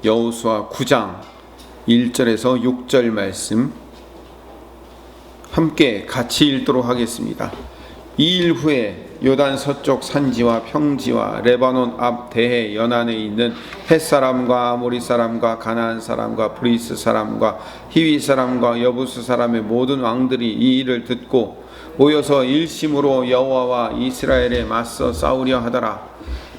여호수아 9장 1절에서 6절 말씀 함께 같이 읽도록 하겠습니다. 이 일 후에 요단 서쪽 산지와 평지와 레바논 앞 대해 연안에 있는 헷 사람과 아모리 사람과 가나안 사람과 브리스 사람과 히위 사람과 여부스 사람의 모든 왕들이 이 일을 듣고 모여서 일심으로 여호와와 이스라엘에 맞서 싸우려 하더라.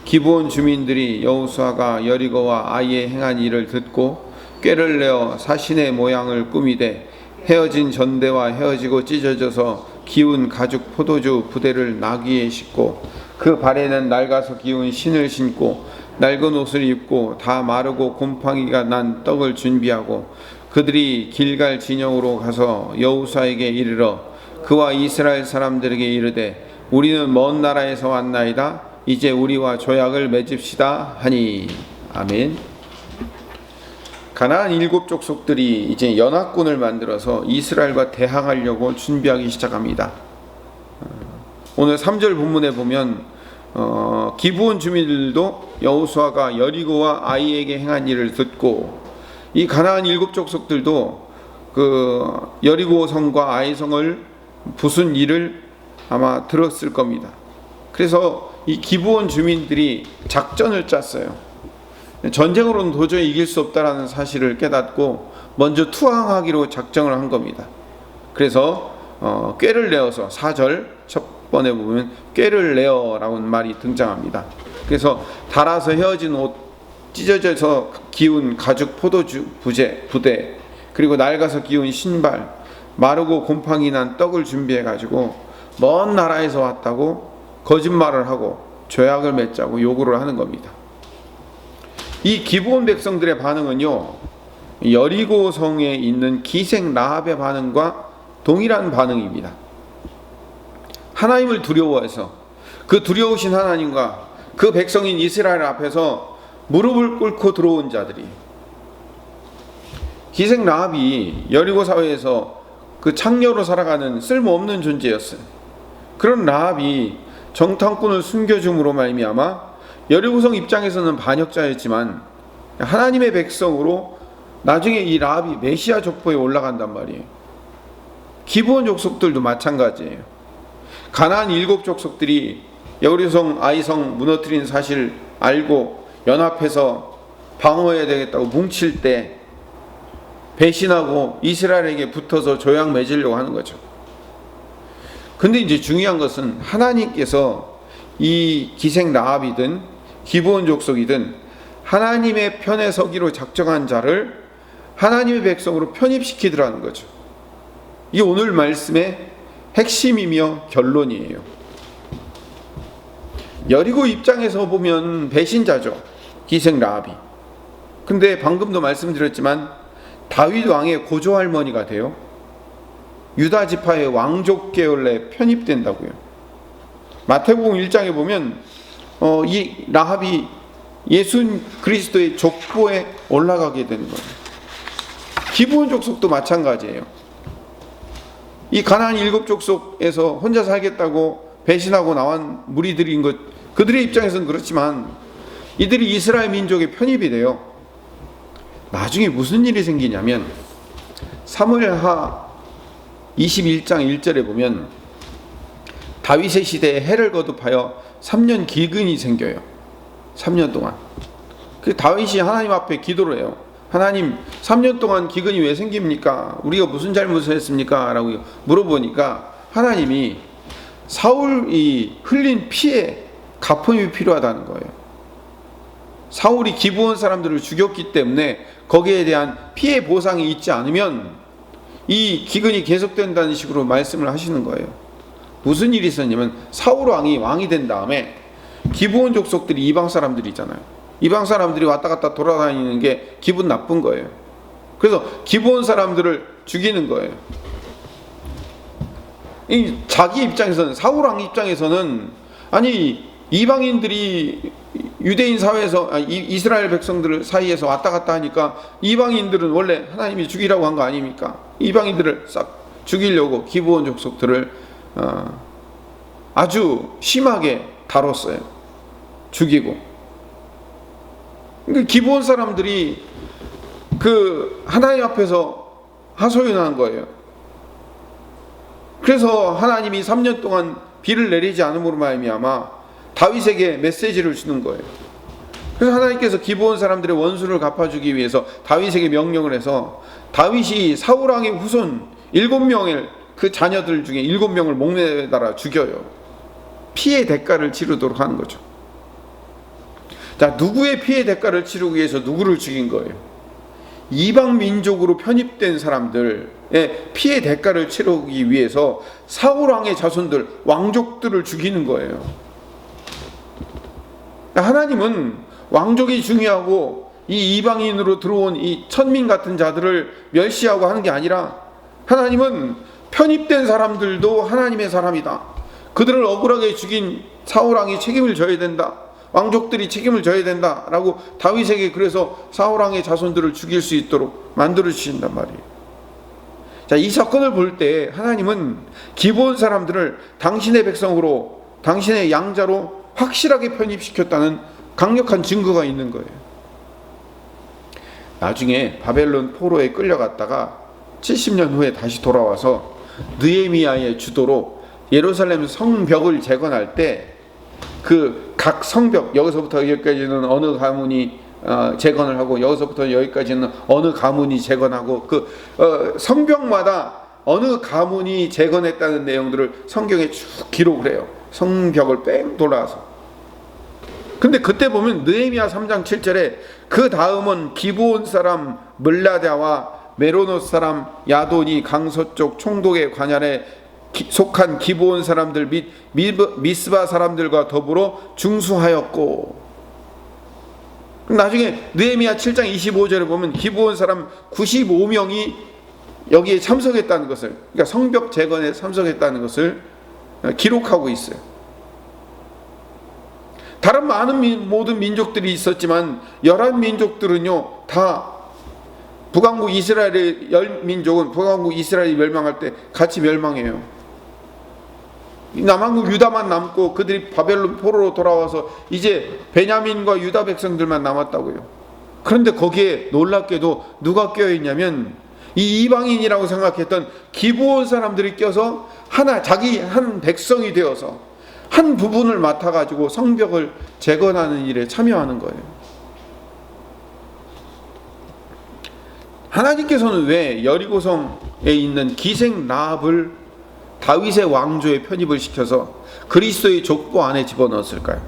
기브온 주민들이 여호수아가 여리고와 아이에 행한 일을 듣고 꾀를 내어 사신의 모양을 꾸미되 헤어진 전대와 헤어지고 찢어져서 기운 가죽 포도주 부대를 나귀에 싣고 그 발에는 낡아서 기운 신을 신고 낡은 옷을 입고 다 마르고 곰팡이가 난 떡을 준비하고 그들이 길갈 진영으로 가서 여호수아에게 이르러 그와 이스라엘 사람들에게 이르되 우리는 먼 나라에서 왔나이다. 이제 우리와 조약을 맺읍시다 하니. 아멘. 가나안 7 족속들이 이제 연합군을 만들어서 이스라엘과 대항하려고 준비하기 시작합니다. 오늘 3절 본문에 보면 기브온 주민들도 여호수아가 여리고와 아이에게 행한 일을 듣고 이 가나안 7 족속들도 그 여리고 성과 아이 성을 부순 일을 아마 들었을 겁니다. 그래서 이 기브온 주민들이 작전을 짰어요. 전쟁으로는 도저히 이길 수 없다라는 사실을 깨닫고 먼저 투항하기로 작정을 한 겁니다. 그래서 꾀를 내어서 4절 첫 번에 보면 꾀를 내어라는 말이 등장합니다. 그래서 닳아서 헤어진 옷, 찢어져서 기운 가죽 포도주 부대, 그리고 낡아서 기운 신발, 마르고 곰팡이 난 떡을 준비해가지고 먼 나라에서 왔다고 거짓말을 하고 조약을 맺자고 요구를 하는 겁니다. 이 기브온 백성들의 반응은요, 여리고 성에 있는 기생 라합의 반응과 동일한 반응입니다. 하나님을 두려워해서 그 두려우신 하나님과 그 백성인 이스라엘 앞에서 무릎을 꿇고 들어온 자들이, 기생 라합이 여리고 사회에서 그 창녀로 살아가는 쓸모없는 존재였어요. 그런 라합이 정탐꾼을 숨겨줌으로 말미암아 여리고성 입장에서는 반역자였지만 하나님의 백성으로 나중에 이 라합이 메시아 족보에 올라간단 말이에요. 기브온 족속들도 마찬가지예요. 가나안 7 족속들이 여리고성 아이성 무너뜨린 사실 알고 연합해서 방어해야 되겠다고 뭉칠 때 배신하고 이스라엘에게 붙어서 조약 맺으려고 하는 거죠. 근데 이제 중요한 것은 하나님께서 이 기생 라합이든 기브온 족속이든 하나님의 편에 서기로 작정한 자를 하나님의 백성으로 편입시키더라는 거죠. 이게 오늘 말씀의 핵심이며 결론이에요. 여리고 입장에서 보면 배신자죠, 기생 라합이. 근데 방금도 말씀드렸지만 다윗 왕의 고조 할머니가 돼요. 유다 지파의 왕족 계열에 편입된다고요. 마태복음 1장에 보면 이 라합이 예수 그리스도의 족보에 올라가게 되는 거예요. 기브온 족속도 마찬가지예요. 이 가나안 7 족속에서 혼자 살겠다고 배신하고 나온 무리들인 것, 그들의 입장에서는 그렇지만 이들이 이스라엘 민족의 편입이 돼요. 나중에 무슨 일이 생기냐면 사무엘하 21장 1절에 보면 다윗의 시대에 해를 거듭하여 3년 기근이 생겨요. 3년 동안. 그 다윗이 하나님 앞에 기도를 해요. 하나님, 3년 동안 기근이 왜 생깁니까? 우리가 무슨 잘못을 했습니까? 라고 물어보니까 하나님이 사울이 흘린 피에 갚음이 필요하다는 거예요. 사울이 기브온 사람들을 죽였기 때문에 거기에 대한 피해 보상이 있지 않으면 이 기근이 계속된다는 식으로 말씀을 하시는 거예요. 무슨 일이 있었냐면 사울 왕이 왕이 된 다음에 기브온 족속들이 이방 사람들이잖아요. 이방 사람들이 왔다 갔다 돌아다니는 게 기분 나쁜 거예요. 그래서 기브온 사람들을 죽이는 거예요. 이 자기 입장에서는, 사울 왕 입장에서는 아니 이방인들이 유대인 사회에서 이스라엘 백성들 사이에서 왔다 갔다 하니까 이방인들은 원래 하나님이 죽이라고 한 거 아닙니까? 이방인들을 싹 죽이려고 기브온 족속들을 아주 심하게 다뤘어요. 죽이고. 그러니까 기브온 사람들이 그 하나님 앞에서 하소연한 거예요. 그래서 하나님이 3년 동안 비를 내리지 않음으로 말미암아 다윗에게 메시지를 주는 거예요. 그래서 하나님께서 기브온 사람들의 원수를 갚아주기 위해서 다윗에게 명령을 해서 다윗이 사울 왕의 후손 7명의 그 자녀들 중에 7명을 목매달아 죽여요. 피해 대가를 치르도록 하는 거죠. 자, 누구의 피해 대가를 치르기 위해서 누구를 죽인 거예요? 이방 민족으로 편입된 사람들의 피해 대가를 치르기 위해서 사울 왕의 자손들, 왕족들을 죽이는 거예요. 하나님은 왕족이 중요하고 이 이방인으로 들어온 이 천민 같은 자들을 멸시하고 하는 게 아니라 하나님은 편입된 사람들도 하나님의 사람이다. 그들을 억울하게 죽인 사울 왕이 책임을 져야 된다. 왕족들이 책임을 져야 된다라고 다윗에게 그래서 사울 왕의 자손들을 죽일 수 있도록 만들어 주신단 말이에요. 자, 이 사건을 볼 때 하나님은 기브온 사람들을 당신의 백성으로, 당신의 양자로 확실하게 편입시켰다는 강력한 증거가 있는 거예요. 나중에 바벨론 포로에 끌려갔다가 70년 후에 다시 돌아와서 느헤미야의 주도로 예루살렘 성벽을 재건할 때 그 각 성벽, 여기서부터 여기까지는 어느 가문이 재건을 하고 여기서부터 여기까지는 어느 가문이 재건하고 그 성벽마다 어느 가문이 재건했다는 내용들을 성경에 쭉 기록을 해요. 성벽을 뺑 돌아서. 근데 그때 보면 느헤미야 3장 7절에 그 다음은 기브온 사람 물라다와 메로노 사람 야돈이 강서쪽 총독의 관할에 속한 기브온 사람들 및 미스바 사람들과 더불어 중수하였고, 나중에 느헤미야 7장 25절에 보면 기브온 사람 95명이 여기에 참석했다는 것을, 그러니까 성벽 재건에 참석했다는 것을 기록하고 있어요. 다른 많은 모든 민족들이 있었지만 11민족들은요 다 북왕국 이스라엘의 10민족은 북왕국 이스라엘이 멸망할 때 같이 멸망해요. 남왕국 유다만 남고 그들이 바벨론 포로로 돌아와서 이제 베냐민과 유다 백성들만 남았다고요. 그런데 거기에 놀랍게도 누가 껴있냐면 이 이방인이라고 생각했던 기브온 사람들이 껴서 자기 한 백성이 되어서 한 부분을 맡아가지고 성벽을 재건하는 일에 참여하는 거예요. 하나님께서는 왜 여리고성에 있는 기생 라합을 다윗의 왕조에 편입을 시켜서 그리스도의 족보 안에 집어넣었을까요?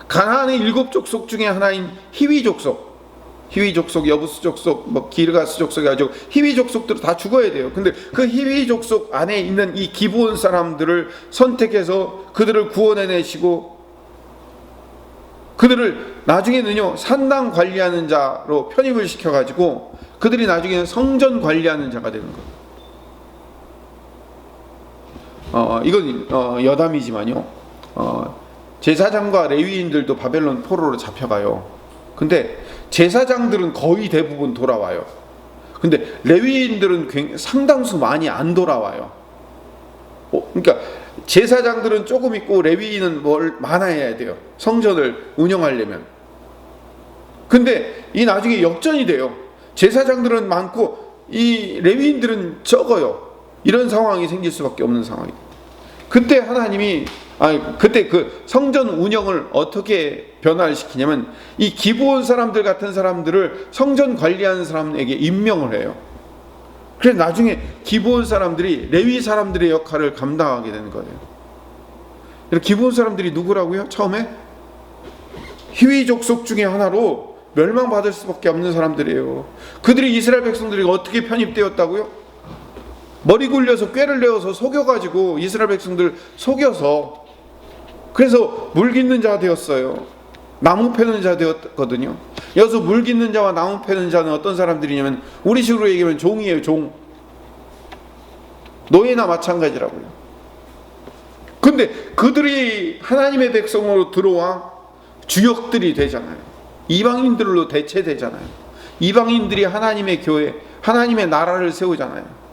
가나안의 7족속 중에 하나인 히위 족속, 여부스 족속, 기르가스 족속이 아주 히위 족속들은 다 죽어야 돼요. 근데 그 히위 족속 안에 있는 이 기브온 사람들을 선택해서 그들을 구원해내시고 그들을 나중에는요 산당 관리하는 자로 편입을 시켜가지고 그들이 나중에는 성전 관리하는 자가 되는 거예요. 이건 여담이지만요. 제사장과 레위인들도 바벨론 포로로 잡혀가요. 근데 제사장들은 거의 대부분 돌아와요. 근데 레위인들은 상당수 많이 안 돌아와요. 그러니까 제사장들은 조금 있고 레위인은 많아야 돼요. 성전을 운영하려면. 근데 이 나중에 역전이 돼요. 제사장들은 많고 이 레위인들은 적어요. 이런 상황이 생길 수밖에 없는 상황이에요. 그때 하나님이 그때 그 성전 운영을 어떻게 변화를 시키냐면 이 기브온 사람들 같은 사람들을 성전 관리하는 사람에게 임명을 해요. 그래서 나중에 기브온 사람들이 레위 사람들의 역할을 감당하게 되는 거예요. 기브온 사람들이 누구라고요? 처음에 히위 족속 중에 하나로 멸망받을 수밖에 없는 사람들이에요. 그들이 이스라엘 백성들이 어떻게 편입되었다고요? 머리 굴려서 꾀를 내어서 속여가지고 이스라엘 백성들 속여서 그래서 물 깃는 자 되었어요. 나무 패는 자 되었거든요. 여기서 물 깃는 자와 나무 패는 자는 어떤 사람들이냐면 우리식으로 얘기하면 종이에요. 종. 노예나 마찬가지라고요. 근데 그들이 하나님의 백성으로 들어와 주역들이 되잖아요. 이방인들로 대체되잖아요. 이방인들이 하나님의 교회, 하나님의 나라를 세우잖아요.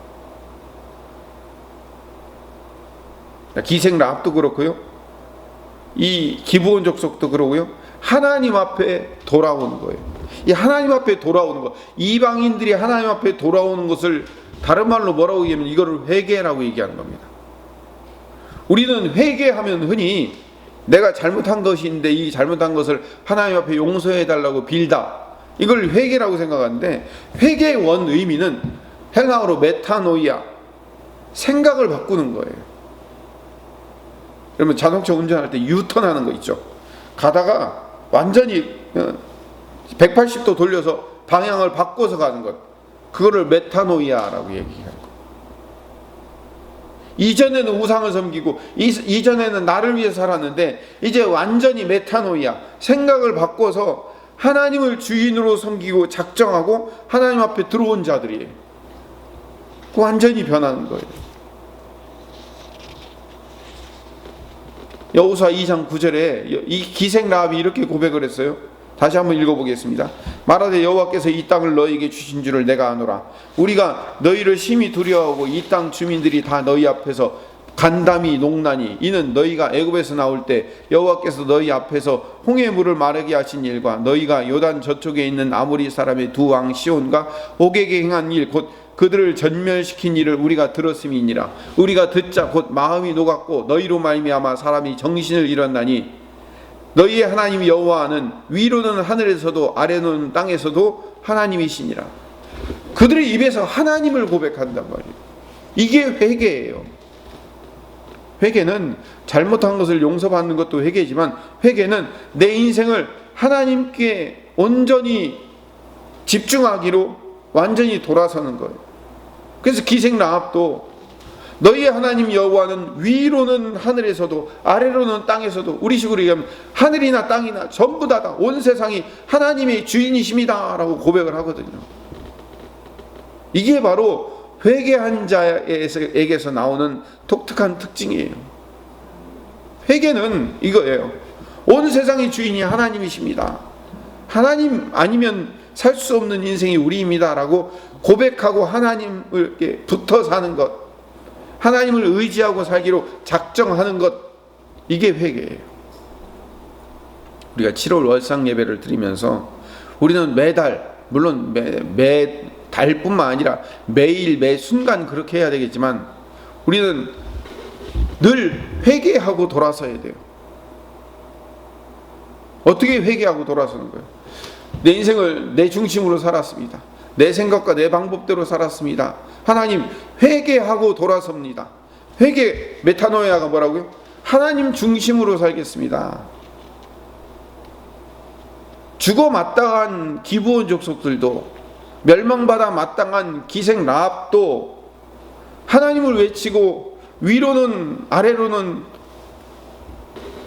기생 라합도 그렇고요. 이 기브온 족속도 그러고요. 하나님 앞에 돌아오는 거예요. 이 하나님 앞에 돌아오는 것, 이방인들이 하나님 앞에 돌아오는 것을 다른 말로 뭐라고 얘기하면 이거를 회개라고 얘기하는 겁니다. 우리는 회개하면 흔히 내가 잘못한 것인데 이 잘못한 것을 하나님 앞에 용서해 달라고 빌다, 이걸 회개라고 생각하는데, 회개의 원 의미는 헬라어로 메타노이아, 생각을 바꾸는 거예요. 그러면 자동차 운전할 때 유턴하는 거 있죠. 가다가 완전히 180도 돌려서 방향을 바꿔서 가는 것, 그거를 메타노이아라고 얘기해요. 이전에는 우상을 섬기고 이전에는 나를 위해 살았는데 이제 완전히 메타노이아, 생각을 바꿔서 하나님을 주인으로 섬기고 작정하고 하나님 앞에 들어온 자들이에요. 완전히 변하는 거예요. 여호수아 2장 9절에 이 기생 라합이 이렇게 고백을 했어요. 다시 한번 읽어보겠습니다. 말하되 여호와께서 이 땅을 너희에게 주신 줄을 내가 아노라. 우리가 너희를 심히 두려워하고 이 땅 주민들이 다 너희 앞에서 간담이 농나니 이는 너희가 애굽에서 나올 때 여호와께서 너희 앞에서 홍해 물을 마르게 하신 일과 너희가 요단 저쪽에 있는 아모리 사람의 두 왕 시온과 옥에게 행한 일 곧 그들을 전멸시킨 일을 우리가 들었음이니라. 우리가 듣자 곧 마음이 녹았고 너희로 말미암아 사람이 정신을 잃었나니 너희의 하나님 여호와는 위로는 하늘에서도 아래로는 땅에서도 하나님이시니라. 그들의 입에서 하나님을 고백한단 말이에요. 이게 회개예요. 회개는 잘못한 것을 용서받는 것도 회개지만, 회개는 내 인생을 하나님께 온전히 집중하기로 완전히 돌아서는 거예요. 그래서 기생 라합도 너희의 하나님 여호와는 위로는 하늘에서도 아래로는 땅에서도, 우리식으로 얘기하면 하늘이나 땅이나 전부 다다 온 세상이 하나님의 주인이십니다 라고 고백을 하거든요. 이게 바로 회개한 자에게서 나오는 독특한 특징이에요. 회개는 이거예요. 온 세상의 주인이 하나님이십니다. 하나님 아니면 살 수 없는 인생이 우리입니다 라고 고백하고 하나님을 붙어 사는 것, 하나님을 의지하고 살기로 작정하는 것, 이게 회개예요. 우리가 7월 월상 예배를 드리면서 우리는 매달, 물론 매 달뿐만 아니라 매일 매 순간 그렇게 해야 되겠지만 우리는 늘 회개하고 돌아서야 돼요. 어떻게 회개하고 돌아서는 거예요? 내 인생을 내 중심으로 살았습니다. 내 생각과 내 방법대로 살았습니다. 하나님, 회개하고 돌아섭니다. 회개, 메타노이아가 뭐라고요? 하나님 중심으로 살겠습니다. 죽어 마땅한 기브온 족속들도, 멸망받아 마땅한 기생 라합도 하나님을 외치고 위로는 아래로는,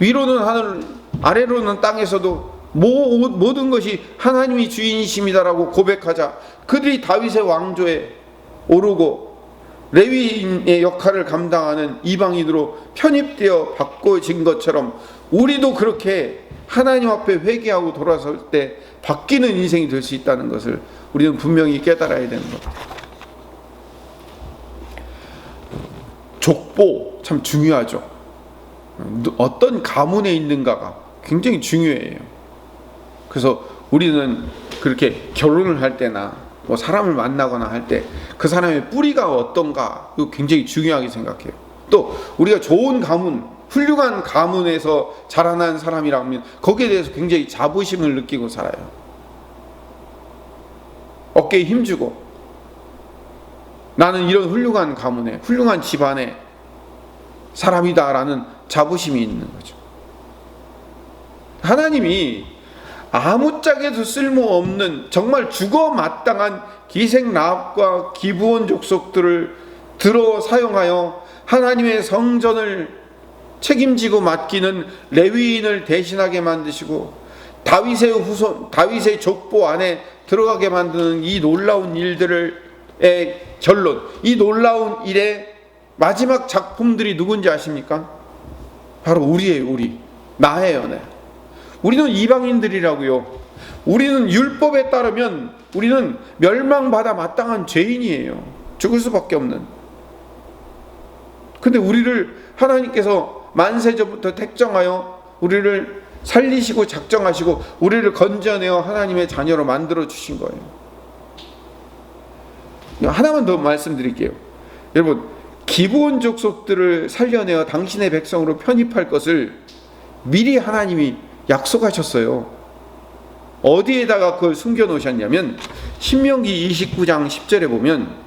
위로는 하늘, 아래로는 땅에서도 모든 것이 하나님이 주인이십니다라고 고백하자 그들이 다윗의 왕조에 오르고 레위인의 역할을 감당하는 이방인으로 편입되어 바꿔진 것처럼 우리도 그렇게 하나님 앞에 회개하고 돌아설 때 바뀌는 인생이 될 수 있다는 것을 우리는 분명히 깨달아야 되는 겁니다. 족보 참 중요하죠. 어떤 가문에 있는가가 굉장히 중요해요. 그래서 우리는 그렇게 결혼을 할 때나 뭐 사람을 만나거나 할 때 그 사람의 뿌리가 어떤가, 이거 굉장히 중요하게 생각해요. 또 우리가 좋은 가문, 훌륭한 가문에서 자라난 사람이라면 거기에 대해서 굉장히 자부심을 느끼고 살아요. 어깨에 힘주고 나는 이런 훌륭한 가문에, 훌륭한 집안의 사람이다라는 자부심이 있는 거죠. 하나님이 아무짝에도 쓸모없는 정말 죽어 마땅한 기생 라합과 기브온 족속들을 들어 사용하여 하나님의 성전을 책임지고 맡기는 레위인을 대신하게 만드시고 다윗의 후손, 다윗의 족보 안에 들어가게 만드는 이 놀라운 일들의 결론, 이 놀라운 일의 마지막 작품들이 누군지 아십니까? 바로 우리예요. 우리, 나예요. 네. 우리는 이방인들이라고요. 우리는 율법에 따르면 우리는 멸망받아 마땅한 죄인이에요. 죽을 수밖에 없는. 근데 우리를 하나님께서 만세전부터 택정하여 우리를 살리시고 작정하시고 우리를 건져내어 하나님의 자녀로 만들어 주신 거예요. 하나만 더 말씀드릴게요. 여러분, 기브온 족속들을 살려내어 당신의 백성으로 편입할 것을 미리 하나님이 약속하셨어요. 어디에다가 그걸 숨겨 놓으셨냐면 신명기 29장 10절에 보면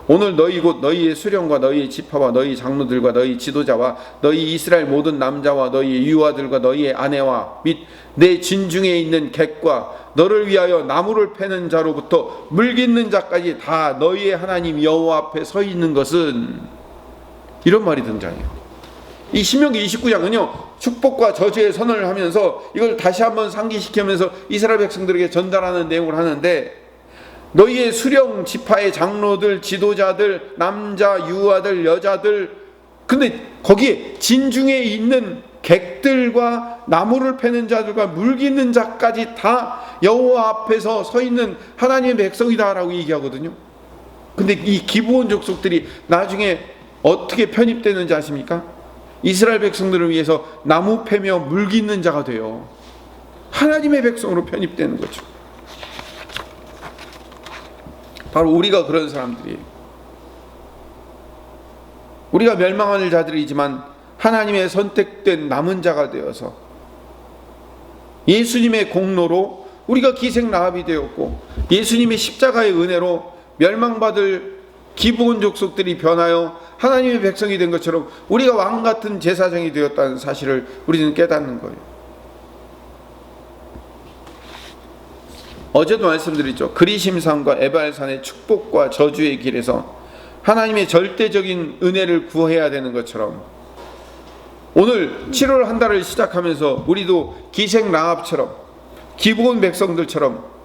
오늘 너희 곧 너희의 수령과 너희의 지파와 너희 장로들과 너희 지도자와 너희 이스라엘 모든 남자와 너희의 유아들과 너희의 아내와 및 내 진중에 있는 객과 너를 위하여 나무를 패는 자로부터 물 깃는 자까지 다 너희의 하나님 여호와 앞에 서 있는 것은, 이런 말이 등장해요. 이 신명기 29장은요 축복과 저주의 선언을 하면서 이걸 다시 한번 상기시키면서 이스라엘 백성들에게 전달하는 내용을 하는데, 너희의 수령 지파의 장로들, 지도자들, 남자, 유아들, 여자들, 근데 거기에 진중에 있는 객들과 나무를 패는 자들과 물 깃는 자까지 다 여호와 앞에서 서 있는 하나님의 백성이다라고 얘기하거든요. 근데 이 기브온 족속들이 나중에 어떻게 편입되는지 아십니까? 이스라엘 백성들을 위해서 나무 패며 물 깃는 자가 돼요. 하나님의 백성으로 편입되는 거죠. 바로 우리가 그런 사람들이에요. 우리가 멸망할 자들이지만 하나님의 선택된 남은 자가 되어서 예수님의 공로로 우리가 기생 라합이 되었고, 예수님의 십자가의 은혜로 멸망받을 기브온 족속들이 변하여 하나님의 백성이 된 것처럼 우리가 왕같은 제사장이 되었다는 사실을 우리는 깨닫는 거예요. 어제도 말씀드렸죠. 그리심산과 에발산의 축복과 저주의 길에서 하나님의 절대적인 은혜를 구해야 되는 것처럼 오늘 7월 한 달을 시작하면서 우리도 기생 라합처럼 기브온 백성들처럼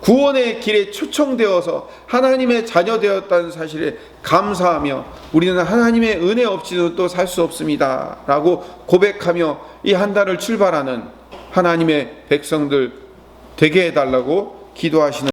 구원의 길에 초청되어서 하나님의 자녀 되었다는 사실에 감사하며 우리는 하나님의 은혜 없이는 또 살 수 없습니다 라고 고백하며 이 한 달을 출발하는 하나님의 백성들 되게 해달라고 기도하시는